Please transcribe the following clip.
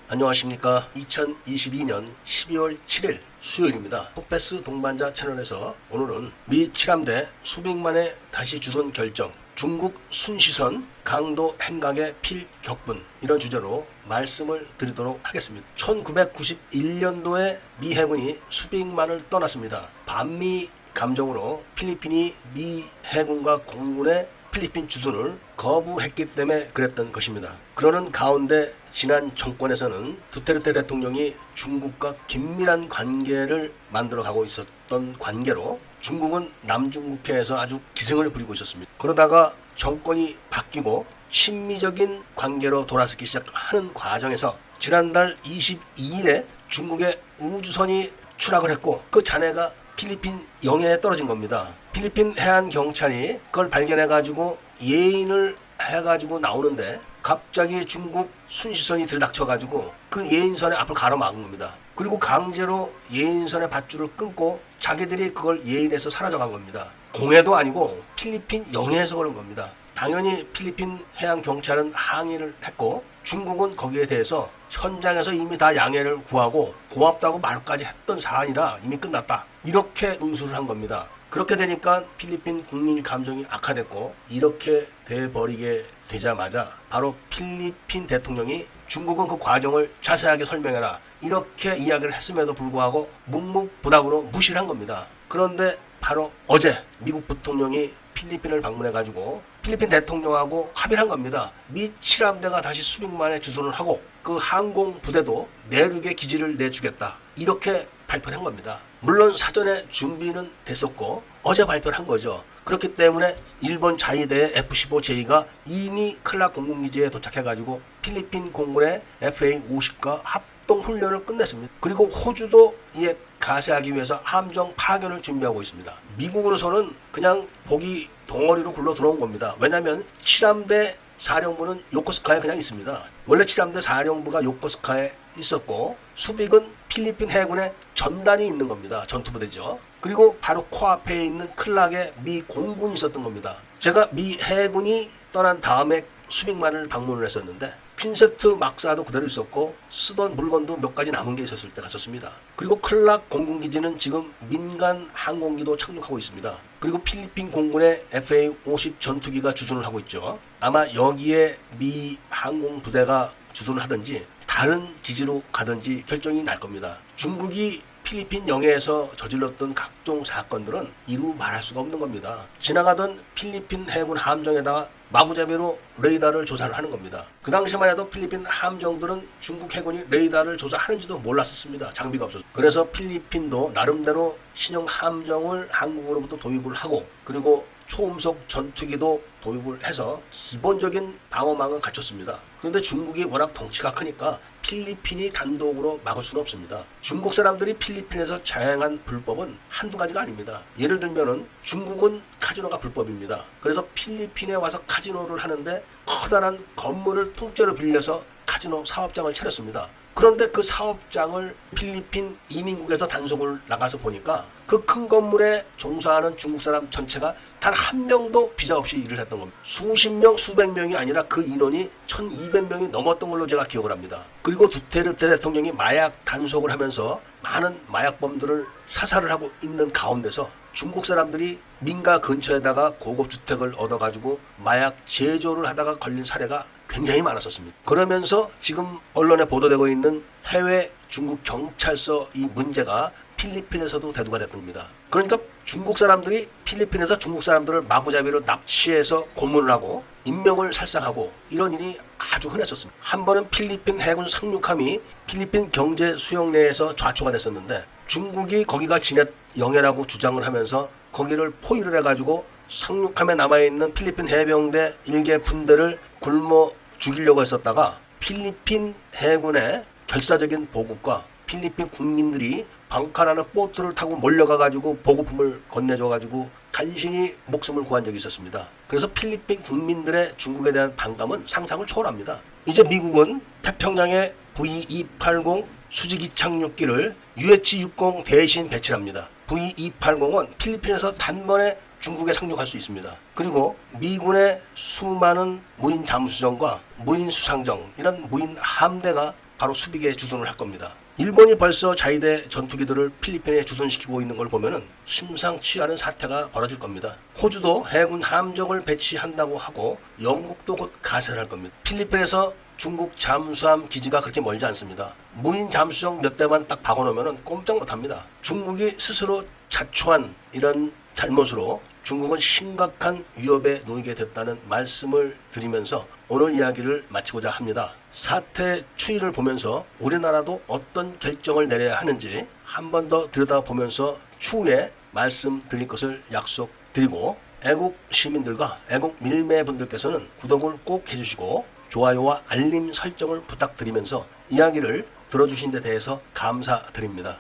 안녕하십니까. 2022년 12월 7일 수요일입니다. 포페스 동반자 채널에서 오늘은 미 칠함대 수백만의 다시 주둔 결정, 중국 순시선 강도 행각의 필격분, 이런 주제로 말씀을 드리도록 하겠습니다. 1991년도에 미 해군이 수백만을 떠났습니다. 반미 감정으로 필리핀이 미 해군과 공군의 필리핀 주둔을 거부했기 때문에 그랬던 것입니다. 그러는 가운데 지난 정권에서는 두테르테 대통령이 중국과 긴밀한 관계를 만들어가고 있었던 관계로 중국은 남중국해에서 아주 기승을 부리고 있었습니다. 그러다가 정권이 바뀌고 친미적인 관계로 돌아서기 시작하는 과정에서 지난달 22일에 중국의 우주선이 추락을 했고 그 잔해가 필리핀 영해에 떨어진 겁니다. 필리핀 해안경찰이 그걸 발견해가지고 예인을 해가지고 나오는데 갑자기 중국 순시선이 들이닥쳐가지고 그 예인선의 앞을 가로막은 겁니다. 그리고 강제로 예인선의 밧줄을 끊고 자기들이 그걸 예인해서 사라져간 겁니다. 공해도 아니고 필리핀 영해에서 그런 겁니다. 당연히 필리핀 해양경찰은 항의를 했고 중국은 거기에 대해서 현장에서 이미 다 양해를 구하고 고맙다고 말까지 했던 사안이라 이미 끝났다, 이렇게 응수를 한 겁니다. 그렇게 되니까 필리핀 국민 감정이 악화됐고 이렇게 돼버리게 되자마자 바로 필리핀 대통령이 중국은 그 과정을 자세하게 설명해라, 이렇게 이야기를 했음에도 불구하고 묵묵부답으로 무시를 한 겁니다. 그런데 바로 어제 미국 부통령이 필리핀을 방문해가지고 필리핀 대통령하고 합의를 한 겁니다. 미 칠함대가 다시 수백만에 주둔을 하고 그 항공 부대도 내륙에 기지를 내주겠다, 이렇게 발표를 한 겁니다. 물론 사전에 준비는 됐었고 어제 발표를 한 거죠. 그렇기 때문에 일본 자위대의 F-15J가 이미 클락 공군기지에 도착해가지고 필리핀 공군의 FA-50과 합동훈련을 끝냈습니다. 그리고 호주도 이에 가세하기 위해서 함정 파견을 준비하고 있습니다. 미국으로서는 그냥 보기 덩어리로 굴러 들어온 겁니다. 왜냐하면 칠함대 사령부는 요코스카에 그냥 있습니다. 원래 칠함대 사령부가 요코스카에 있었고 수빅은 필리핀 해군의 전단이 있는 겁니다. 전투부대죠. 그리고 바로 코앞에 있는 클락에 미 공군이 있었던 겁니다. 제가 미 해군이 떠난 다음에 수백만을 방문을 했었는데 퀸세트 막사도 그대로 있었고 쓰던 물건도 몇 가지 남은 게 있었을 때 갔었습니다. 그리고 클락 공군기지는 지금 민간 항공기도 착륙하고 있습니다. 그리고 필리핀 공군의 FA-50 전투기가 주둔을 하고 있죠. 아마 여기에 미 항공부대가 주둔을 하든지 다른 기지로 가든지 결정이 날 겁니다. 중국이 필리핀 영해에서 저질렀던 각종 사건들은 이루 말할 수가 없는 겁니다. 지나가던 필리핀 해군 함정에다가 마구잡이로 레이더를 조사를 하는 겁니다. 그 당시만 해도 필리핀 함정들은 중국 해군이 레이더를 조사하는지도 몰랐었습니다. 장비가 없어서. 그래서 필리핀도 나름대로 신형 함정을 한국으로부터 도입을 하고 그리고 초음속 전투기도 도입을 해서 기본적인 방어망은 갖췄습니다. 그런데 중국이 워낙 덩치가 크니까 필리핀이 단독으로 막을 수는 없습니다. 중국 사람들이 필리핀에서 자행한 불법은 한두 가지가 아닙니다. 예를 들면은 중국은 카지노가 불법입니다. 그래서 필리핀에 와서 카지노를 하는데 커다란 건물을 통째로 빌려서 카지노 사업장을 차렸습니다. 그런데 그 사업장을 필리핀 이민국에서 단속을 나가서 보니까 그 큰 건물에 종사하는 중국 사람 전체가 단 한 명도 비자 없이 일을 했던 겁니다. 수십 명, 수백 명이 아니라 그 인원이 1200명이 넘었던 걸로 제가 기억을 합니다. 그리고 두테르테 대통령이 마약 단속을 하면서 많은 마약범들을 사살을 하고 있는 가운데서 중국 사람들이 민가 근처에다가 고급 주택을 얻어가지고 마약 제조를 하다가 걸린 사례가 굉장히 많았었습니다. 그러면서 지금 언론에 보도되고 있는 해외 중국 경찰서 이 문제가 필리핀에서도 대두가 됐던 겁니다. 그러니까 중국 사람들이 필리핀에서 중국 사람들을 마구잡이로 납치해서 고문을 하고 인명을 살상하고 이런 일이 아주 흔했었습니다. 한 번은 필리핀 해군 상륙함이 필리핀 경제 수역 내에서 좌초가 됐었는데 중국이 거기가 진해 영해라고 주장을 하면서 거기를 포위를 해가지고 상륙함에 남아있는 필리핀 해병대 일개 분대를 굶어 죽이려고 했었다가 필리핀 해군의 결사적인 보급과 필리핀 국민들이 방카라는 보트를 타고 몰려가가지고 보급품을 건네줘가지고 간신히 목숨을 구한 적이 있었습니다. 그래서 필리핀 국민들의 중국에 대한 반감은 상상을 초월합니다. 이제 미국은 태평양에 V-280 수직이 착륙기를 UH-60 대신 배치합니다. V-280은 필리핀에서 단번에 중국에 상륙할 수 있습니다. 그리고 미군의 수많은 무인 잠수정과 무인 수상정, 이런 무인 함대가 바로 수비계에 주둔을 할 겁니다. 일본이 벌써 자위대 전투기들을 필리핀에 주둔시키고 있는 걸 보면은 심상치 않은 사태가 벌어질 겁니다. 호주도 해군 함정을 배치한다고 하고 영국도 곧 가세를 할 겁니다. 필리핀에서 중국 잠수함 기지가 그렇게 멀지 않습니다. 무인 잠수정 몇 대만 딱 박아놓으면 꼼짝 못합니다. 중국이 스스로 자초한 이런 잘못으로 중국은 심각한 위협에 놓이게 됐다는 말씀을 드리면서 오늘 이야기를 마치고자 합니다. 사태 추이를 보면서 우리나라도 어떤 결정을 내려야 하는지 한 번 더 들여다보면서 추후에 말씀드릴 것을 약속드리고, 애국 시민들과 애국 밀매분들께서는 구독을 꼭 해주시고 좋아요와 알림 설정을 부탁드리면서 이야기를 들어주신 데 대해서 감사드립니다.